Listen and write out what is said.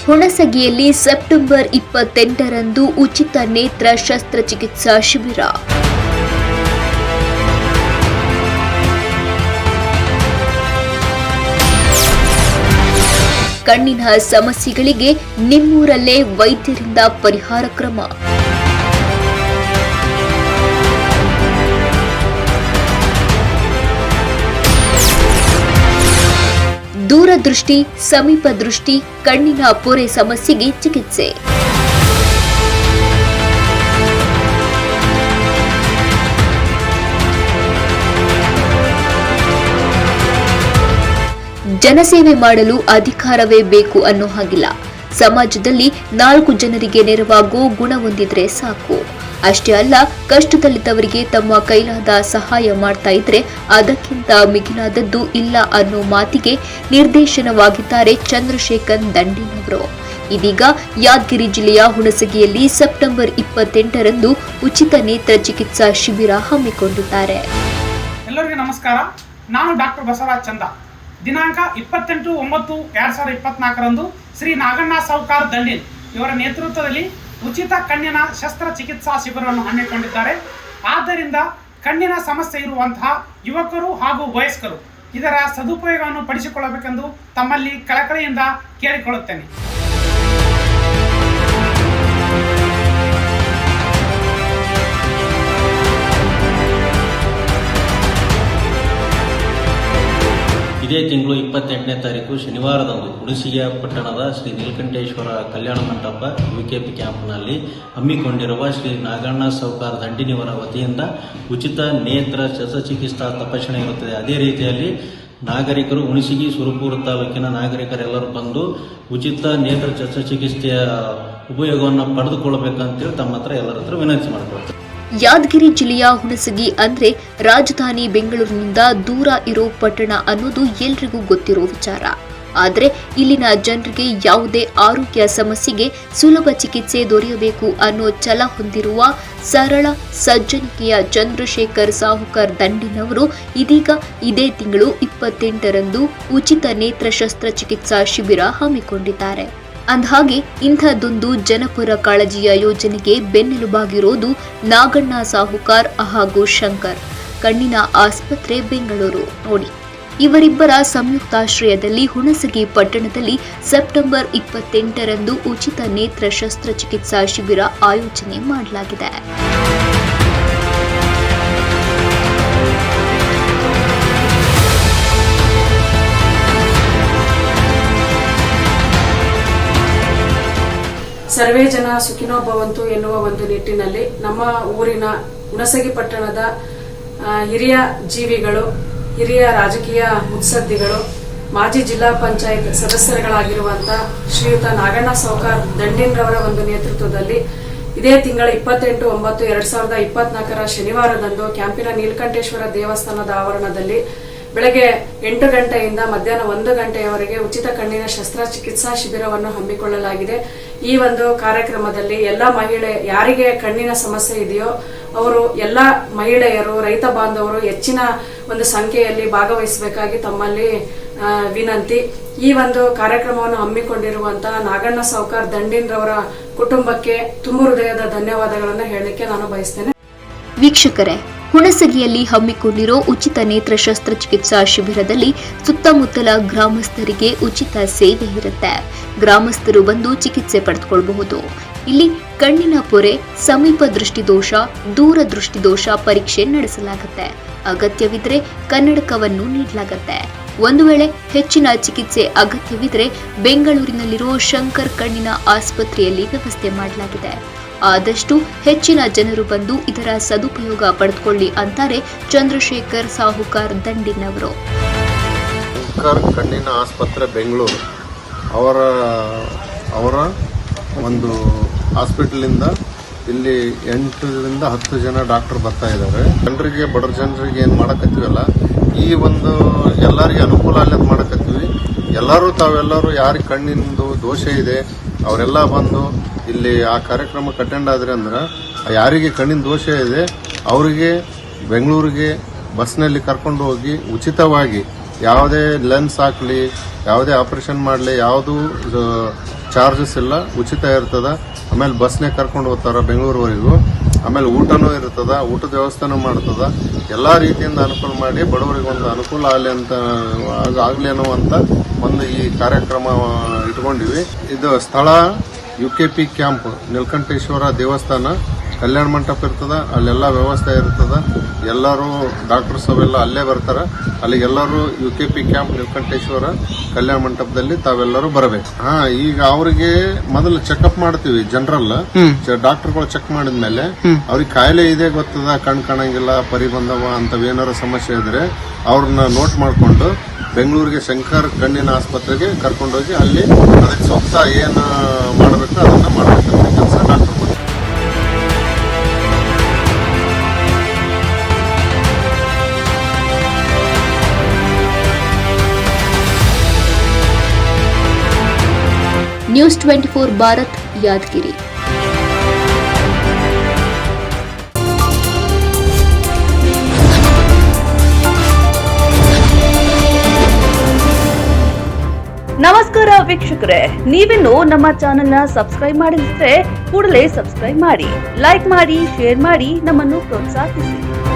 ಹುಣಸಗಿಯಲ್ಲಿ September 28ರಂದು ಉಚಿತ ನೇತ್ರ ಶಸ್ತ್ರಚಿಕಿತ್ಸಾ ಶಿಬಿರ. ಕಣ್ಣಿನ ಸಮಸ್ಯೆಗಳಿಗೆ ನಿಮ್ಮೂರಲ್ಲೇ ವೈದ್ಯರಿಂದ ಪರಿಹಾರ ಕ್ರಮ. ದೂರದೃಷ್ಟಿ, ಸಮೀಪ ದೃಷ್ಟಿ, ಕಣ್ಣಿನ ಪೊರೆ ಸಮಸ್ಯೆಗೆ ಚಿಕಿತ್ಸೆ. ಜನಸೇವೆ ಮಾಡಲು ಅಧಿಕಾರವೇ ಬೇಕು ಅನ್ನೋ ಹಾಗಿಲ್ಲ. ಸಮಾಜದಲ್ಲಿ 4 ಜನರಿಗೆ ನೆರವಾಗೋ ಗುಣ ಹೊಂದಿದ್ರೆ ಸಾಕು. ಅಷ್ಟೇ ಅಲ್ಲ, ಕಷ್ಟದಲ್ಲಿದ್ದವರಿಗೆ ತಮ್ಮ ಕೈಲಾದ ಸಹಾಯ ಮಾಡ್ತಾ ಇದ್ರೆ ಅದಕ್ಕಿಂತ ಮಿಗಿಲಾದದ್ದು ಇಲ್ಲ ಅನ್ನೋ ಮಾತಿಗೆ ನಿರ್ದೇಶನವಾಗಿದ್ದಾರೆ ಚಂದ್ರಶೇಖರ್ ದಂಡಿನವರು. ಇದೀಗ ಯಾದಗಿರಿ ಜಿಲ್ಲೆಯ ಹುಣಸಗಿಯಲ್ಲಿ ಸೆಪ್ಟೆಂಬರ್ 28ರಂದು ಉಚಿತ ನೇತ್ರ ಚಿಕಿತ್ಸಾ ಶಿಬಿರ ಹಮ್ಮಿಕೊಂಡಿದ್ದಾರೆ. ಎಲ್ಲರಿಗೂ ನಮಸ್ಕಾರ. ನಾನು ಡಾಕ್ಟರ್ ಬಸವರಾಜ್ ಚಂದ. ದಿನಾಂಕ 28/9/2024ರಂದು ಶ್ರೀ ನಾಗಣ್ಣ ಸಾಹುಕಾರ್ ದಂಡಿನ್ ಇವರ ನೇತೃತ್ವದಲ್ಲಿ ಉಚಿತ ಕಣ್ಣಿನ ಶಸ್ತ್ರಚಿಕಿತ್ಸಾ ಶಿಬಿರವನ್ನು ಹಮ್ಮಿಕೊಂಡಿದ್ದಾರೆ. ಆದ್ದರಿಂದ ಕಣ್ಣಿನ ಸಮಸ್ಯೆ ಇರುವಂತಹ ಯುವಕರು ಹಾಗೂ ವಯಸ್ಕರು ಇದರ ಸದುಪಯೋಗವನ್ನು ಪಡಿಸಿಕೊಳ್ಳಬೇಕೆಂದು ತಮ್ಮಲ್ಲಿ ಕಳಕಳಿಯಿಂದ ಕೇಳಿಕೊಳ್ಳುತ್ತೇನೆ. ಇದೇ ತಿಂಗಳು 28ನೇ ತಾರೀಕು ಶನಿವಾರದಂದು ಹುಣಸಗಿಯ ಪಟ್ಟಣದ ಶ್ರೀ ನೀಲಕಂಠೇಶ್ವರ ಕಲ್ಯಾಣ ಮಂಟಪ ವಿಕೆಪಿ ಕ್ಯಾಂಪ್ನಲ್ಲಿ ಹಮ್ಮಿಕೊಂಡಿರುವ ಶ್ರೀ ನಾಗಣ್ಣ ಸಾಹುಕಾರ್ ದಂಡಿನಿಯವರ ವತಿಯಿಂದ ಉಚಿತ ನೇತ್ರ ಶಸ್ತ್ರಚಿಕಿತ್ಸಾ ತಪಾಸಣೆ ಇರುತ್ತದೆ. ಅದೇ ರೀತಿಯಲ್ಲಿ ನಾಗರಿಕರು ಹುಣಸಗಿ ಸುರಪುರ ತಾಲೂಕಿನ ನಾಗರಿಕರೆಲ್ಲರೂ ಬಂದು ಉಚಿತ ನೇತ್ರ ಶಸ್ತ್ರಚಿಕಿತ್ಸೆಯ ಉಪಯೋಗವನ್ನು ಪಡೆದುಕೊಳ್ಳಬೇಕಂತೇಳಿ ತಮ್ಮ ಹತ್ರ ಎಲ್ಲರ ಹತ್ರ ವಿನಂತಿ ಮಾಡಿಕೊಳ್ತಾರೆ. ಯಾದಗಿರಿ ಜಿಲ್ಲೆಯ ಹುಣಸಗಿ ಅಂದ್ರೆ ರಾಜಧಾನಿ ಬೆಂಗಳೂರಿನಿಂದ ದೂರ ಇರೋ ಪಟ್ಟಣ ಅನ್ನೋದು ಎಲ್ರಿಗೂ ಗೊತ್ತಿರೋ ವಿಚಾರ. ಆದರೆ ಇಲ್ಲಿನ ಜನರಿಗೆ ಯಾವುದೇ ಆರೋಗ್ಯ ಸಮಸ್ಯೆಗೆ ಸುಲಭ ಚಿಕಿತ್ಸೆ ದೊರೆಯಬೇಕು ಅನ್ನೋ ಛಲ ಹೊಂದಿರುವ ಸರಳ ಸಜ್ಜನಿಕೆಯ ಚಂದ್ರಶೇಖರ್ ಸಾಹುಕಾರ್ ದಂಡಿನವರು ಇದೀಗ ಇದೇ ತಿಂಗಳು 28ರಂದು ಉಚಿತ ನೇತ್ರ ಶಸ್ತ್ರಚಿಕಿತ್ಸಾ ಶಿಬಿರ ಹಮ್ಮಿಕೊಂಡಿದ್ದಾರೆ. ಅಂದಹಾಗೆ ಇಂಥದ್ದೊಂದು ಜನಪರ ಕಾಳಜಿಯ ಯೋಜನೆಗೆ ಬೆನ್ನೆಲುಬಾಗಿರೋದು ನಾಗಣ್ಣ ಸಾಹುಕಾರ್ ಹಾಗೂ ಶಂಕರ್ ಕಣ್ಣಿನ ಆಸ್ಪತ್ರೆ ಬೆಂಗಳೂರು. ನೋಡಿ, ಇವರಿಬ್ಬರ ಸಂಯುಕ್ತಾಶ್ರಯದಲ್ಲಿ ಹುಣಸಗಿ ಪಟ್ಟಣದಲ್ಲಿ ಸೆಪ್ಟೆಂಬರ್ 28ರಂದು ಉಚಿತ ನೇತ್ರ ಶಸ್ತ್ರಚಿಕಿತ್ಸಾ ಶಿಬಿರ ಆಯೋಜನೆ ಮಾಡಲಾಗಿದೆ. ಸರ್ವೇ ಜನ ಸುಖಿನೋ ಭವಂತು ಎನ್ನುವ ಒಂದು ನಿಟ್ಟಿನಲ್ಲಿ ನಮ್ಮ ಊರಿನ ಹುಣಸಗಿ ಪಟ್ಟಣದ ಹಿರಿಯ ಜೀವಿಗಳು, ಹಿರಿಯ ರಾಜಕೀಯ ಮುತ್ಸದ್ದಿಗಳು, ಮಾಜಿ ಜಿಲ್ಲಾ ಪಂಚಾಯತ್ ಸದಸ್ಯರುಗಳಾಗಿರುವಂತಹ ಶ್ರೀಯುತ ನಾಗಣ್ಣ ಸಾಹುಕಾರ್ ದಂಡಿನ್ರವರ ಒಂದು ನೇತೃತ್ವದಲ್ಲಿ ಇದೇ ತಿಂಗಳ 28/9/2024 ಶನಿವಾರದಂದು ಕ್ಯಾಂಪಿನ ನೀಲಕಂಠೇಶ್ವರ ದೇವಸ್ಥಾನದ ಆವರಣದಲ್ಲಿ ಬೆಳಗ್ಗೆ 8 ಗಂಟೆಯಿಂದ ಮಧ್ಯಾಹ್ನ 1 ಗಂಟೆಯವರೆಗೆ ಉಚಿತ ಕಣ್ಣಿನ ಶಸ್ತ್ರಚಿಕಿತ್ಸಾ ಶಿಬಿರವನ್ನು ಹಮ್ಮಿಕೊಳ್ಳಲಾಗಿದೆ. ಈ ಒಂದು ಕಾರ್ಯಕ್ರಮದಲ್ಲಿ ಎಲ್ಲ ಯಾರಿಗೆ ಕಣ್ಣಿನ ಸಮಸ್ಯೆ ಇದೆಯೋ ಅವರು ಎಲ್ಲ ಮಹಿಳೆಯರು, ರೈತ ಬಾಂಧವರು ಹೆಚ್ಚಿನ ಒಂದು ಸಂಖ್ಯೆಯಲ್ಲಿ ಭಾಗವಹಿಸಬೇಕಾಗಿ ತಮ್ಮಲ್ಲಿ ವಿನಂತಿ. ಈ ಒಂದು ಕಾರ್ಯಕ್ರಮವನ್ನು ಹಮ್ಮಿಕೊಂಡಿರುವಂತಹ ನಾಗಣ್ಣ ಸಾಹುಕಾರ್ ದಂಡಿನ್ರವರ ಕುಟುಂಬಕ್ಕೆ ತುಂಬು ಹೃದಯದ ಧನ್ಯವಾದಗಳನ್ನು ಹೇಳಲಿಕ್ಕೆ ನಾನು ಬಯಸ್ತೇನೆ. ವೀಕ್ಷಕರೇ, ಹುಣಸಗಿಯಲ್ಲಿ ಹಮ್ಮಿಕೊಂಡಿರೋ ಉಚಿತ ನೇತ್ರ ಶಸ್ತ್ರಚಿಕಿತ್ಸಾ ಶಿಬಿರದಲ್ಲಿ ಸುತ್ತಮುತ್ತಲ ಗ್ರಾಮಸ್ಥರಿಗೆ ಉಚಿತ ಸೇವೆ ಇರುತ್ತೆ. ಗ್ರಾಮಸ್ಥರು ಬಂದು ಚಿಕಿತ್ಸೆ ಪಡೆದುಕೊಳ್ಳಬಹುದು. ಇಲ್ಲಿ ಕಣ್ಣಿನ ಪೊರೆ, ಸಮೀಪ ದೃಷ್ಟಿ ದೋಷ, ದೂರ ದೃಷ್ಟಿ ದೋಷ ಪರೀಕ್ಷೆ ನಡೆಸಲಾಗುತ್ತೆ. ಅಗತ್ಯವಿದ್ರೆ ಕನ್ನಡಕವನ್ನು ನೀಡಲಾಗುತ್ತೆ. ಒಂದು ವೇಳೆ ಹೆಚ್ಚಿನ ಚಿಕಿತ್ಸೆ ಅಗತ್ಯವಿದ್ರೆ ಬೆಂಗಳೂರಿನಲ್ಲಿರೋ ಶಂಕರ್ ಕಣ್ಣಿನ ಆಸ್ಪತ್ರೆಯಲ್ಲಿ ವ್ಯವಸ್ಥೆ ಮಾಡಲಾಗಿದೆ. ಆದಷ್ಟು ಹೆಚ್ಚಿನ ಜನರು ಬಂದು ಇದರ ಸದುಪಯೋಗ ಪಡೆದುಕೊಳ್ಳಿ ಅಂತಾರೆ ಚಂದ್ರಶೇಖರ್ ಸಾಹುಕಾರ್ ದಂಡಿನವರು. ಶಂಕರ್ ಕಣ್ಣಿನ ಆಸ್ಪತ್ರೆ ಬೆಂಗಳೂರು ಅವರ ಒಂದು ಹಾಸ್ಪಿಟಲಿಂದ ಇಲ್ಲಿ 8ರಿಂದ 10 ಜನ ಡಾಕ್ಟರ್ ಬರ್ತಾ ಇದ್ದಾರೆ. ಜನರಿಗೆ, ಬಡ ಜನರಿಗೆ ಏನು ಮಾಡಕತ್ತೀವಲ್ಲ, ಈ ಒಂದು ಎಲ್ಲರಿಗೆ ಅನುಕೂಲ ಅಲ್ಲದ ಮಾಡಕತ್ತೀವಿ. ತಾವೆಲ್ಲರೂ ಯಾರಿಗೆ ಕಣ್ಣಿಂದು ದೋಷ ಇದೆ ಅವರೆಲ್ಲ ಬಂದು ಇಲ್ಲಿ ಆ ಕಾರ್ಯಕ್ರಮಕ್ಕೆ ಅಟೆಂಡ್ ಆದ್ರೆ ಅಂದ್ರೆ ಯಾರಿಗೆ ಕಣ್ಣಿನ ದೋಷ ಇದೆ ಅವರಿಗೆ ಬೆಂಗಳೂರಿಗೆ ಬಸ್ನಲ್ಲಿ ಕರ್ಕೊಂಡು ಹೋಗಿ ಉಚಿತವಾಗಿ ಯಾವುದೇ ಲೆನ್ಸ್ ಹಾಕ್ಲಿ, ಯಾವುದೇ ಆಪರೇಷನ್ ಮಾಡಲಿ, ಯಾವುದು ಚಾರ್ಜಸ್ ಇಲ್ಲ, ಉಚಿತ ಇರ್ತದ. ಆಮೇಲೆ ಬಸ್ನೇ ಕರ್ಕೊಂಡು ಹೋಗ್ತಾರ ಬೆಂಗಳೂರುವರೆಗೂ. ಆಮೇಲೆ ಊಟನೂ ಇರ್ತದ, ಊಟದ ವ್ಯವಸ್ಥೆನೂ ಮಾಡ್ತದ. ಎಲ್ಲಾ ರೀತಿಯಿಂದ ಅನುಕೂಲ ಮಾಡಿ ಬಡವರಿಗೆ ಒಂದು ಅನುಕೂಲ ಆಗ್ಲಿ ಅನ್ನುವಂತ ಒಂದು ಈ ಕಾರ್ಯಕ್ರಮ ಇಟ್ಕೊಂಡಿವಿ. ಇದು ಸ್ಥಳ UKP ಕ್ಯಾಂಪ್, ನೀಲಕಂಠೇಶ್ವರ ದೇವಸ್ಥಾನ, ಕಲ್ಯಾಣ ಮಂಟಪ ಇರ್ತದ. ಅಲ್ಲೆಲ್ಲ ವ್ಯವಸ್ಥೆ ಇರ್ತದ. ಎಲ್ಲರೂ ಡಾಕ್ಟರ್ಸ್ ಅವೆಲ್ಲ ಅಲ್ಲೇ ಬರ್ತಾರ. ಅಲ್ಲಿಗೆಲ್ಲರೂ UKP ಕ್ಯಾಂಪ್ ನೀಲಕಂಠೇಶ್ವರ ಕಲ್ಯಾಣ ಮಂಟಪದಲ್ಲಿ ತಾವೆಲ್ಲರೂ ಬರಬೇಕು. ಈಗ ಅವರಿಗೆ ಮೊದಲು ಚೆಕ್ಅಪ್ ಮಾಡ್ತೀವಿ. ಜನರಲ್ ಡಾಕ್ಟರ್ಗಳು ಚೆಕ್ ಮಾಡಿದ್ಮೇಲೆ ಅವ್ರಿಗೆ ಕಾಯಿಲೆ ಇದೆ ಗೊತ್ತದ, ಕಣ್ ಕಾಣಂಗಿಲ್ಲ, ಪರಿಬಂಧವ ಅಂತವೇನಾರ ಸಮಸ್ಯೆ ಇದ್ರೆ ಅವ್ರನ್ನ ನೋಟ್ ಮಾಡ್ಕೊಂಡು ಬೆಂಗಳೂರಿಗೆ ಶಂಕರ್ ಕಣ್ಣಿನ ಆಸ್ಪತ್ರೆಗೆ ಕರ್ಕೊಂಡೋಗಿ ಅಲ್ಲಿ ಅದಕ್ಕೆ ಸೂಕ್ತ ಏನು ಮಾಡಬೇಕು ಅದನ್ನ ಮಾಡಬೇಕಂತ ಕೆಲಸ ಡಾಕ್ಟರ್ ಮಾಡ್ತಾರೆ. ನ್ಯೂಸ್ 24 ಭಾರತ್, ಯಾದಗಿರಿ. ನಮಸ್ಕಾರ ವೀಕ್ಷಕರೇ, ನೀವಿನ್ನು ನಮ್ಮ ಚಾನೆಲ್ನ ಸಬ್ಸ್ಕ್ರೈಬ್ ಮಾಡಿದ್ರೆ ಕೂಡಲೇ ಸಬ್ಸ್ಕ್ರೈಬ್ ಮಾಡಿ, ಲೈಕ್ ಮಾಡಿ, ಶೇರ್ ಮಾಡಿ, ನಮ್ಮನ್ನು ಪ್ರೋತ್ಸಾಹಿಸಿ.